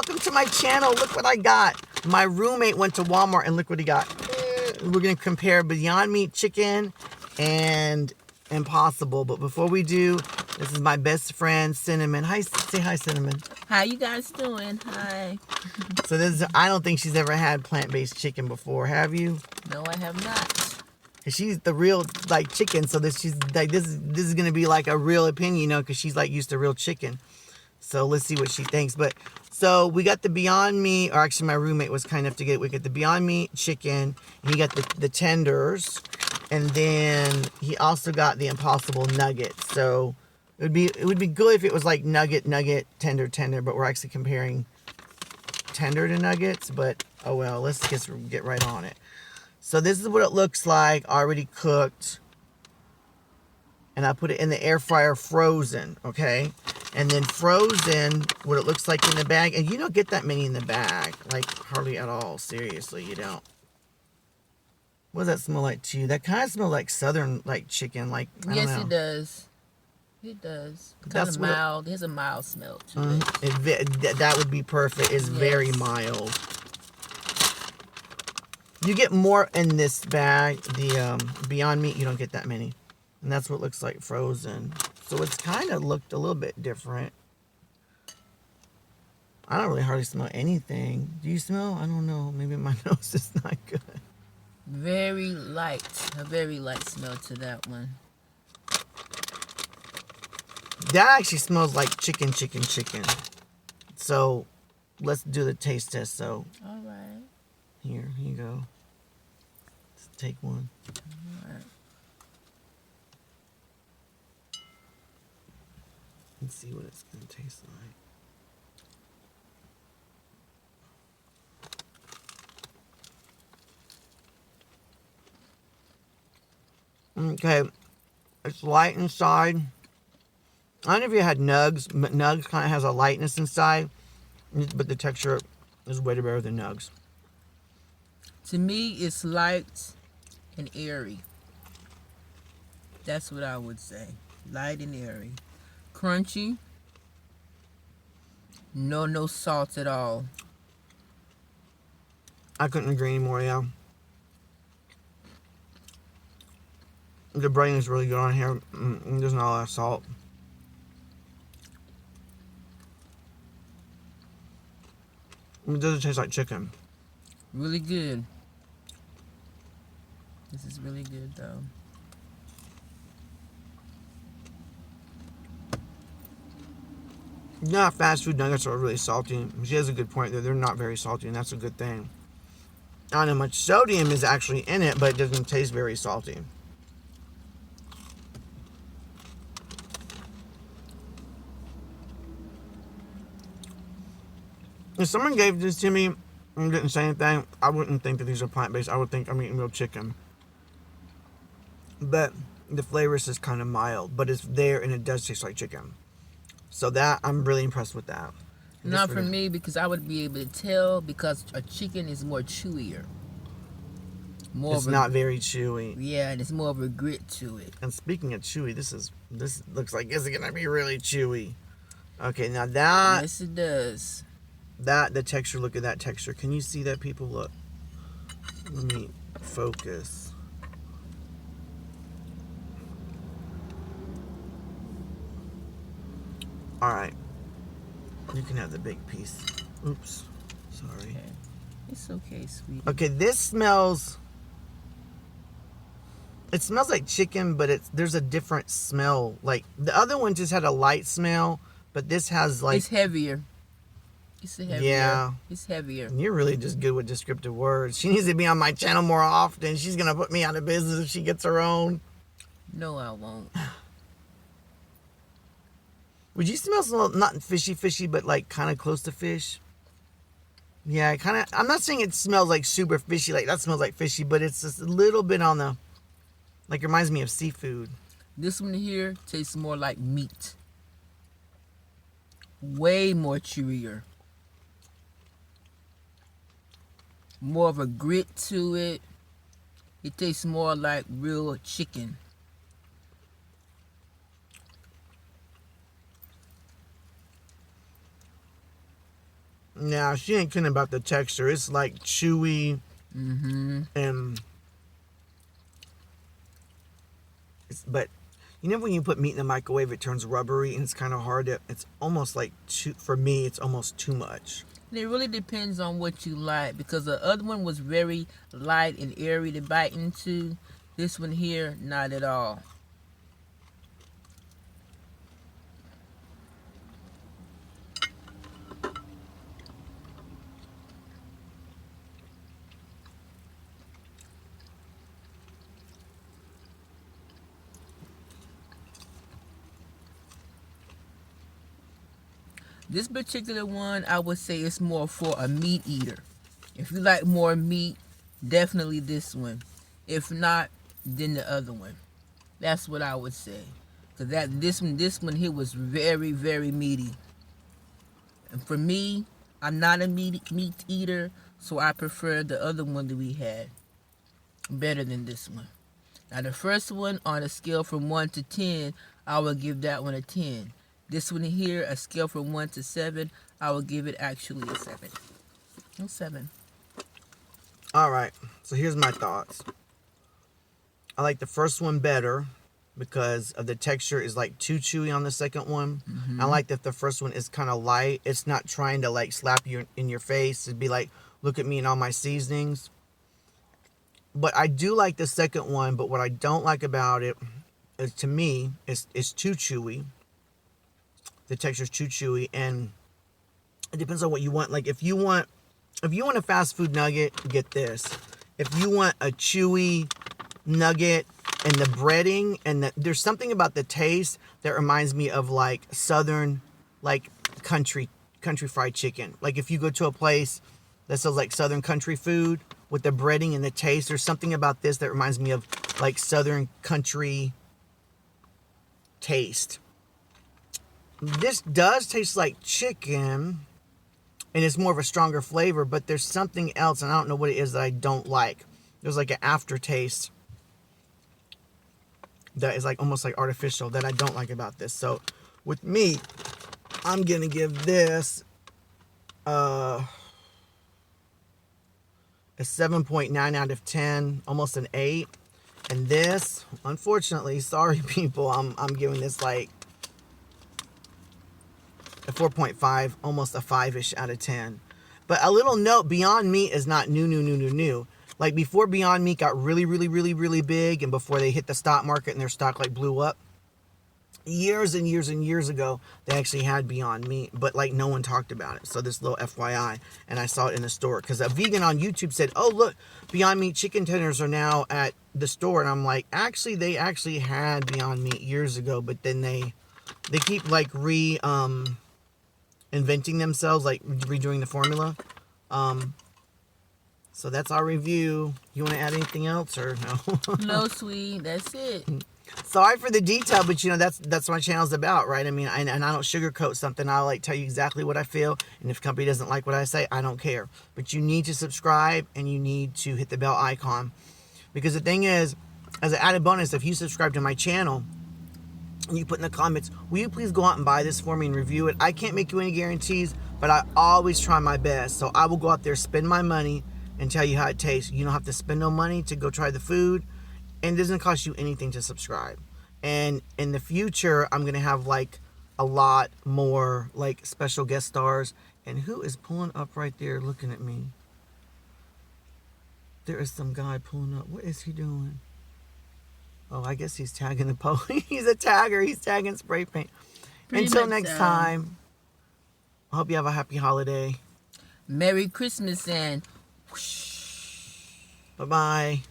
welcome to my channel. Look what I got. My roommate went to Walmart and look what he got. We're going to compare Beyond Meat chicken and Impossible. But before we do, this is my best friend, Cinnamon. Hi, say hi, Cinnamon. How you guys doing? Hi. So this is, I don't think she's ever had plant-based chicken before. Have you? No, I have not. She's the real like chicken, so this she's like this is gonna be like a real opinion, you know, because she's like used to real chicken. So let's see what she thinks. But so we got the Beyond Meat, or actually my roommate was kind enough to get it. We got the Beyond Meat chicken, and he got the tenders, and then he also got the Impossible nuggets. So it would be good if it was like nugget, tender, but we're actually comparing tender to nuggets. But oh well, let's just get right on it. So this is what it looks like, already cooked. And I put it in the air fryer frozen, okay? And then frozen, what it looks like in the bag. And you don't get that many in the bag, like hardly at all. Seriously, you don't. What does that smell like to you? That kind of smells like southern, like chicken, like, I don't know. It does. It does. Kind of mild. It has a mild smell to it. That would be perfect. It's very mild. You get more in this bag. The Beyond Meat, you don't get that many. And that's what it looks like frozen. So it's kind of looked a little bit different. I don't really hardly smell anything. Do you smell? I don't know. Maybe my nose is not good. Very light. A very light smell to that one. That actually smells like chicken. So let's do the taste test. So. All right. Here you go. Let's take one. All right. Let's see what it's going to taste like. Okay. It's light inside. I don't know if you had Nugs, but Nugs kind of has a lightness inside. But the texture is way better than Nugs. To me, it's light and airy. That's what I would say. Light and airy. Crunchy. No salt at all. I couldn't agree anymore, yeah. The brain is really good on here. There's not a lot of salt. It doesn't taste like chicken. Really good. This is really good, though. Yeah, fast food nuggets are really salty. She has a good point there. They're not very salty, and that's a good thing. I don't know how much sodium is actually in it, but it doesn't taste very salty. If someone gave this to me and didn't say anything, I wouldn't think that these are plant-based. I would think I'm eating real chicken. But the flavor is just kind of mild, but it's there and it does taste like chicken. So that, I'm really impressed with that. Not for me, because I would be able to tell, because a chicken is more chewier. It's not very chewy. Yeah, and it's more of a grit to it. And speaking of chewy, this looks like it's gonna be really chewy. Okay, now that. Yes, it does. The texture, look at that texture. Can you see that, people? Look. Let me focus. Alright. You can have the big piece. Oops. Sorry. Okay. It's okay, sweetie. Okay, this smells... It smells like chicken, but there's a different smell. Like, the other one just had a light smell, but this has like... It's heavier. It's heavier. Yeah. It's heavier. You're really just good with descriptive words. She needs to be on my channel more often. She's going to put me out of business if she gets her own. No, I won't. Would you smell not fishy, but like kind of close to fish? Yeah, I'm not saying it smells like super fishy, like that smells like fishy, but it's just a little bit on the, like, it reminds me of seafood. This one here tastes more like meat. Way more chewier. More of a grit to it. It tastes more like real chicken. Now, she ain't kidding about the texture. It's like chewy and... But you know when you put meat in the microwave, it turns rubbery and it's kind of hard to... It's almost like, for me, it's almost too much. It really depends on what you like, because the other one was very light and airy to bite into. This one here, not at all. This particular one, I would say it's more for a meat eater. If you like more meat, definitely this one. If not, then the other one. That's what I would say. Cause this one here was very, very meaty. And for me, I'm not a meat eater, so I prefer the other one that we had better than this one. Now the first one, on a scale from 1 to 10, I would give that one a 10. This one here, a scale from 1 to 7, I will give it actually a 7. A 7. All right, so here's my thoughts. I like the first one better because of the texture is like too chewy on the second one. I like that the first one is kind of light. It's not trying to like slap you in your face. It'd be like, look at me and all my seasonings. But I do like the second one, but what I don't like about it is, to me, it's too chewy. The texture's too chewy, and it depends on what you want. Like if you want a fast food nugget, get this. If you want a chewy nugget and the breading and there's something about the taste that reminds me of like southern, like country fried chicken. Like if you go to a place that sells like southern country food with the breading and the taste, there's something about this that reminds me of like southern country taste. This does taste like chicken, and it's more of a stronger flavor, but there's something else, and I don't know what it is that I don't like. There's like an aftertaste that is like almost like artificial that I don't like about this. So with me, I'm going to give this a 7.9 out of 10, almost an 8. And this, unfortunately, sorry people, I'm giving this like a 4.5, almost a 5-ish out of 10. But a little note, Beyond Meat is not new. Like before Beyond Meat got really big, and before they hit the stock market and their stock like blew up, years and years ago, they actually had Beyond Meat, but like no one talked about it. So this little FYI, and I saw it in the store because a vegan on YouTube said, oh look, Beyond Meat chicken tenders are now at the store. And I'm like, actually, they actually had Beyond Meat years ago, but then they keep like inventing themselves, like redoing the formula. So that's our review. You want to add anything else or no? No, sweet. That's it. Sorry for the detail, but you know that's what my channel's about, right? I mean, and I don't sugarcoat something. I like tell you exactly what I feel, and if the company doesn't like what I say, I don't care. But you need to subscribe and you need to hit the bell icon, because the thing is, as an added bonus, if you subscribe to my channel and you put in the comments, will you please go out and buy this for me and review it? I can't make you any guarantees, but I always try my best. So I will go out there, spend my money, and tell you how it tastes. You don't have to spend no money to go try the food, and it doesn't cost you anything to subscribe. And in the future, I'm gonna have like a lot more like special guest stars. And who is pulling up right there looking at me? There is some guy pulling up. What is he doing? Oh, I guess he's tagging the post. He's a tagger. He's tagging spray paint. Until next time, I hope you have a happy holiday. Merry Christmas and Bye-bye.